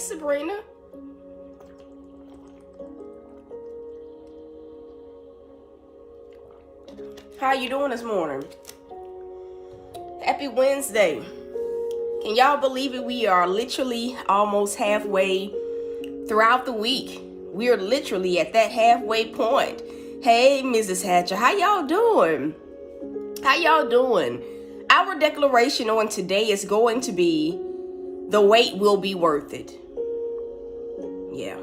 Sabrina. How you doing this morning? Happy Wednesday. Can y'all believe it? We are literally almost halfway throughout the week. We are literally at that halfway point. Hey, Mrs. Hatcher, how y'all doing? How y'all doing? Our declaration on today is going to be, the wait will be worth it. Yeah.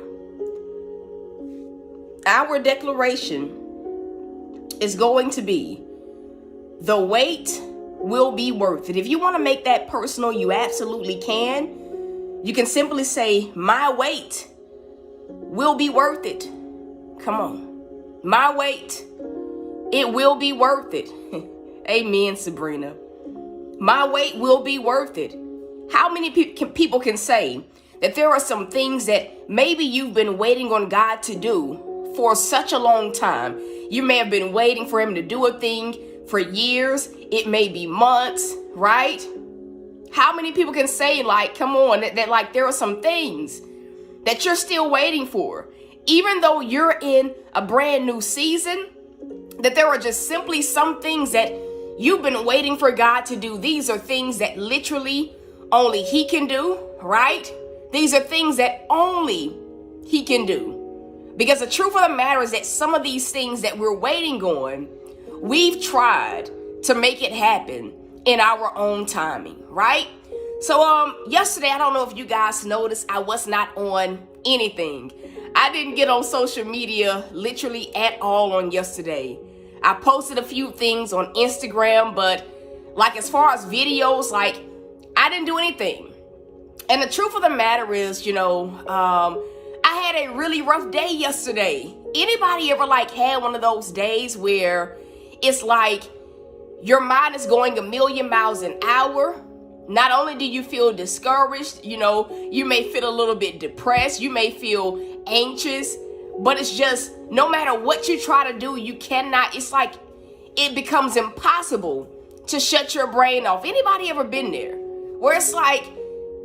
Our declaration is going to be, the wait will be worth it. If you want to make that personal, you absolutely can. You can simply say, my wait will be worth it. Come on. My wait, it will be worth it. Amen, Sabrina. My wait will be worth it. How many people can say that there are some things that maybe you've been waiting on God to do for such a long time? You may have been waiting for him to do a thing for years. It may be months, right? How many people can say, like, come on, that like there are some things that you're still waiting for, even though you're in a brand new season, that there are just simply some things that you've been waiting for God to do. These are things that literally only he can do, right? These are things that only he can do. Because the truth of the matter is that some of these things that we're waiting on, we've tried to make it happen in our own timing, right? So yesterday, I don't know if you guys noticed, I was not on anything. I didn't get on social media literally at all on yesterday. I posted a few things on Instagram, but like as far as videos, like I didn't do anything. And the truth of the matter is, I had a really rough day yesterday. Anybody ever like had one of those days where it's like your mind is going a million miles an hour? Not only do you feel discouraged, you may feel a little bit depressed, you may feel anxious, but it's just no matter what you try to do, you cannot, it's like it becomes impossible to shut your brain off. Anybody ever been there? Where it's like,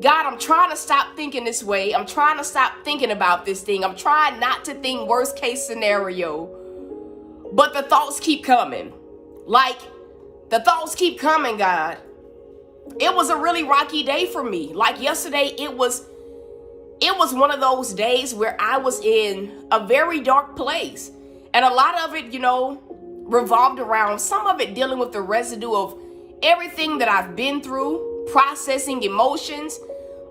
God, I'm trying to stop thinking this way. I'm trying to stop thinking about this thing. I'm trying not to think worst case scenario, but the thoughts keep coming. Like the thoughts keep coming, God. It was a really rocky day for me. Like yesterday, it was one of those days where I was in a very dark place. And a lot of it, revolved around some of it dealing with the residue of everything that I've been through, processing emotions.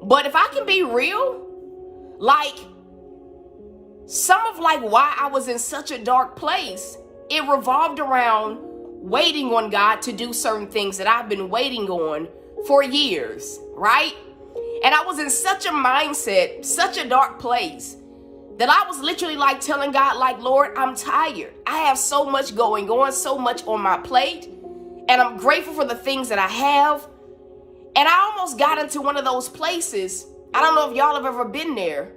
But if I can be real, like some of like why I was in such a dark place, it revolved around waiting on God to do certain things that I've been waiting on for years, right? And I was in such a mindset, such a dark place, that I was literally like telling God, like, Lord, I'm tired. I have so much going on, so much on my plate, and I'm grateful for the things that I have. And I almost got into one of those places, I don't know if y'all have ever been there,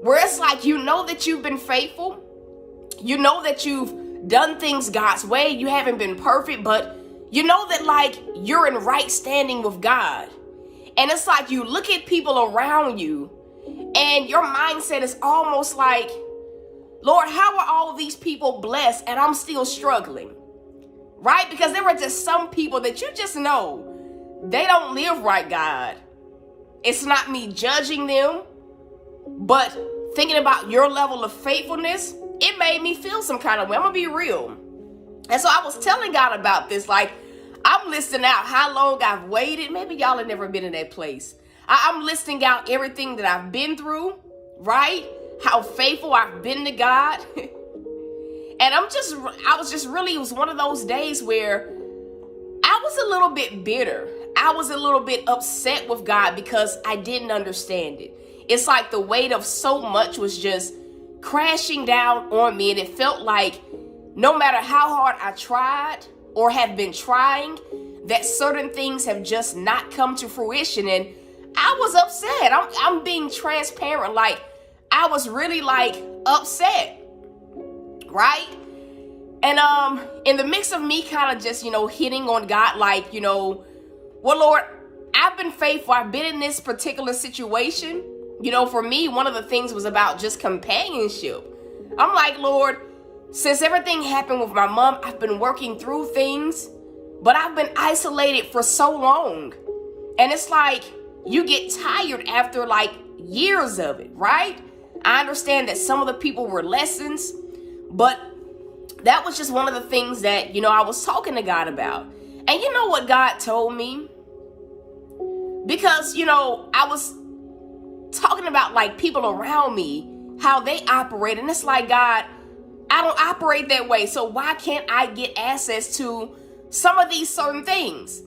where it's like, that you've been faithful, that you've done things God's way, you haven't been perfect, but that like you're in right standing with God. And it's like you look at people around you and your mindset is almost like, Lord, how are all of these people blessed and I'm still struggling? Right? Because there are just some people that you just know they don't live right, God. It's not me judging them, but thinking about your level of faithfulness, it made me feel some kind of way. I'm gonna be real. And so I was telling God about this, like I'm listing out how long I've waited. Maybe y'all have never been in that place. I'm listing out everything that I've been through, right? How faithful I've been to God. And it was one of those days where I was a little bit bitter. I was a little bit upset with God because I didn't understand it. It's like the weight of so much was just crashing down on me. And it felt like no matter how hard I tried or have been trying, that certain things have just not come to fruition. And I was upset. I'm being transparent. Like I was really like upset, right? And in the mix of me kind of just, hitting on God, like, well, Lord, I've been faithful. I've been in this particular situation. For me, one of the things was about just companionship. I'm like, Lord, since everything happened with my mom, I've been working through things, but I've been isolated for so long. And it's like you get tired after like years of it, right? I understand that some of the people were lessons, but that was just one of the things that, I was talking to God about. And you know what God told me? Because, I was talking about like people around me, how they operate. And it's like, God, I don't operate that way. So why can't I get access to some of these certain things?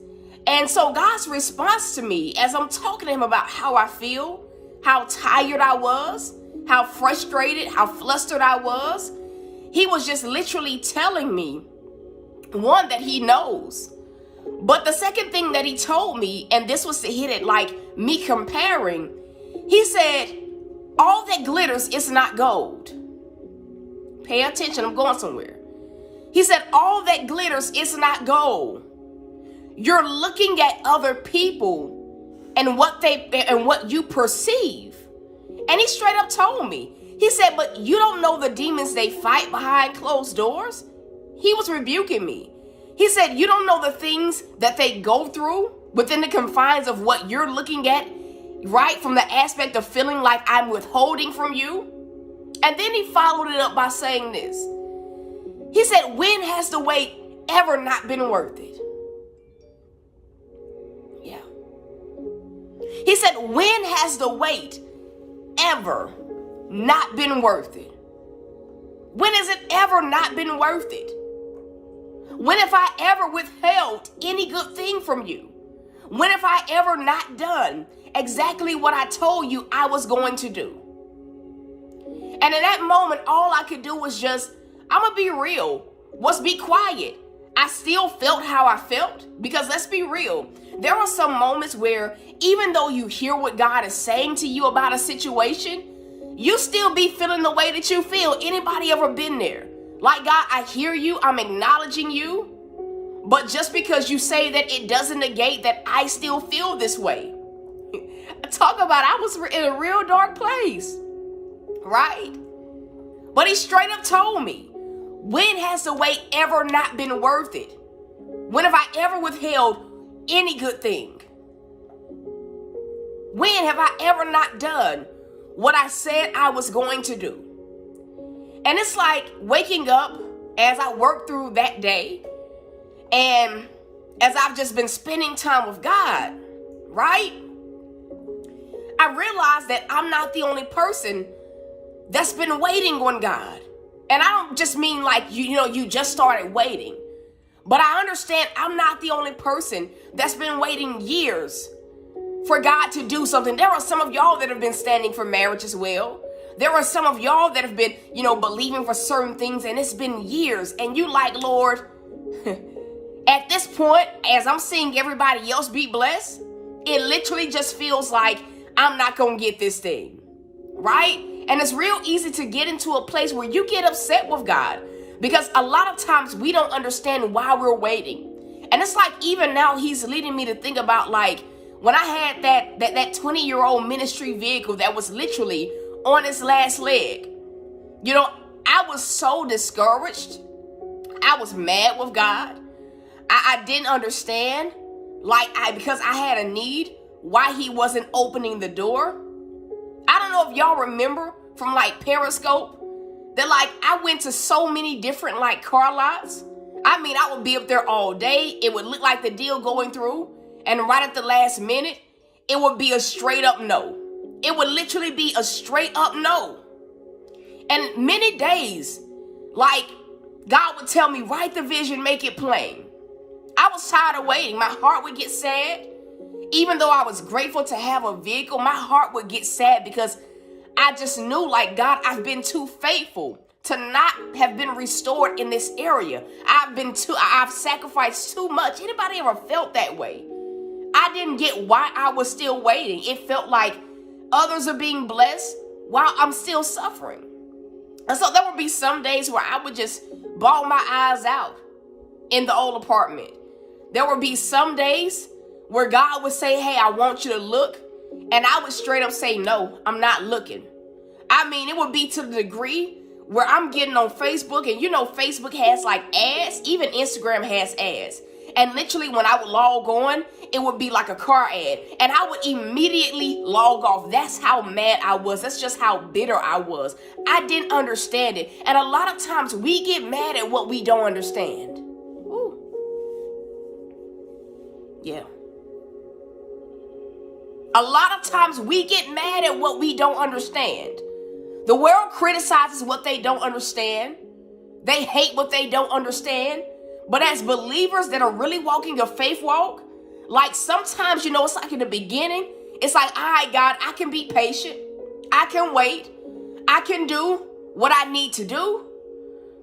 And so God's response to me as I'm talking to him about how I feel, how tired I was, how frustrated, how flustered I was, he was just literally telling me, one, that he knows. But the second thing that he told me, and this was to hit it like me comparing, he said, all that glitters is not gold. Pay attention, I'm going somewhere. He said, all that glitters is not gold. You're looking at other people and what you perceive. And he straight up told me, he said, but you don't know the demons they fight behind closed doors. He was rebuking me. He said, you don't know the things that they go through within the confines of what you're looking at, right? From the aspect of feeling like I'm withholding from you. And then he followed it up by saying this. He said, when has the wait ever not been worth it? Yeah. He said, when has the wait ever not been worth it? When has it ever not been worth it? When have I ever withheld any good thing from you? When have I ever not done exactly what I told you I was going to do? And in that moment, all I could do was just, I'm going to be real, was be quiet. I still felt how I felt, because let's be real. There are some moments where even though you hear what God is saying to you about a situation, you still be feeling the way that you feel. Anybody ever been there? Like, God, I hear you, I'm acknowledging you, but just because you say that, it doesn't negate that I still feel this way. Talk about, I was in a real dark place, right? But he straight up told me, when has the wait ever not been worth it? When have I ever withheld any good thing? When have I ever not done what I said I was going to do? And it's like waking up as I work through that day, and as I've just been spending time with God, right? I realized that I'm not the only person that's been waiting on God. And I don't just mean like, you just started waiting. But I understand I'm not the only person that's been waiting years for God to do something. There are some of y'all that have been standing for marriage as well. There are some of y'all that have been, believing for certain things, and it's been years. And you like, Lord, at this point, as I'm seeing everybody else be blessed, it literally just feels like I'm not going to get this thing, right? And it's real easy to get into a place where you get upset with God, because a lot of times we don't understand why we're waiting. And it's like, even now he's leading me to think about, like, when I had that 20-year-old ministry vehicle that was literally on its last leg, I was so discouraged. I was mad with God. I didn't understand, because I had a need, why he wasn't opening the door. I don't know if y'all remember from Periscope that I went to so many different car lots. I would be up there all day. It would look like the deal going through, and right at the last minute, it would be a straight up no. It would literally be a straight up no. And many days, God would tell me, write the vision, make it plain. I was tired of waiting. My heart would get sad. Even though I was grateful to have a vehicle, my heart would get sad because I just knew, God, I've been too faithful to not have been restored in this area. I've sacrificed too much. Anybody ever felt that way? I didn't get why I was still waiting. It felt like others are being blessed while I'm still suffering. And so there would be some days where I would just bawl my eyes out in the old apartment. There would be some days where God would say, hey, I want you to look And I would straight up say, no, I'm not looking. I mean, it would be to the degree where I'm getting on Facebook, and Facebook has like ads, even Instagram has ads. And literally when I would log on, it would be like a car ad. And I would immediately log off. That's how mad I was. That's just how bitter I was. I didn't understand it. And a lot of times we get mad at what we don't understand. Ooh. Yeah. A lot of times we get mad at what we don't understand. The world criticizes what they don't understand. They hate what they don't understand. But as believers that are really walking a faith walk, like sometimes, it's like in the beginning, it's like, all right, God, I can be patient. I can wait. I can do what I need to do.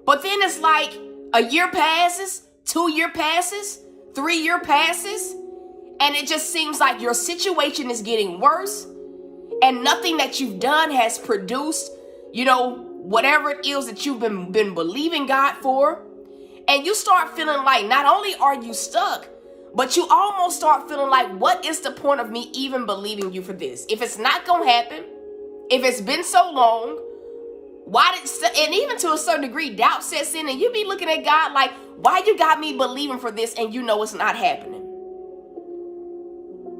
But then it's like a year passes, 2 year passes, 3 year passes, and it just seems like your situation is getting worse, and nothing that you've done has produced, whatever it is that you've been believing God for. And you start feeling like not only are you stuck, but you almost start feeling like, what is the point of me even believing you for this? If it's not going to happen, if it's been so long, and even to a certain degree, doubt sets in, and you be looking at God like, why you got me believing for this and it's not happening?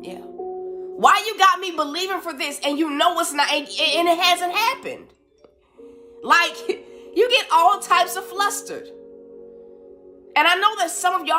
Yeah. Why you got me believing for this and it's not, and it hasn't happened? Like, you get all types of flustered. And I know that some of y'all